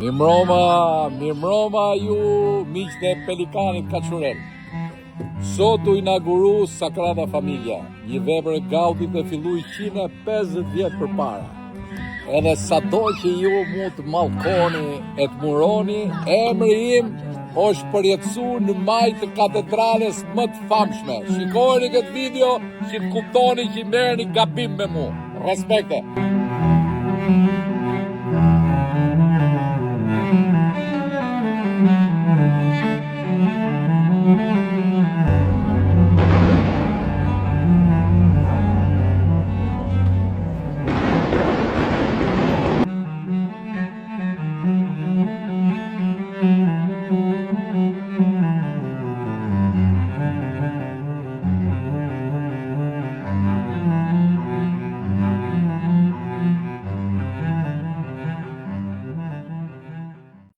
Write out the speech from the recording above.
Mirëmbrëma ju miqtë e Pelikanit Kaçurel. Sot u inauguru Sagrada Famiglia, një vepër e Gaudit që fillui 150 vjet përpara. Edhe sado që ju mund të mallkoni e të muroni, emri im është përjetësuar në majtë të katedrales më të famshme. Shikojeni këtë video që të kuptoni që merrni gabim me mua. Respekte.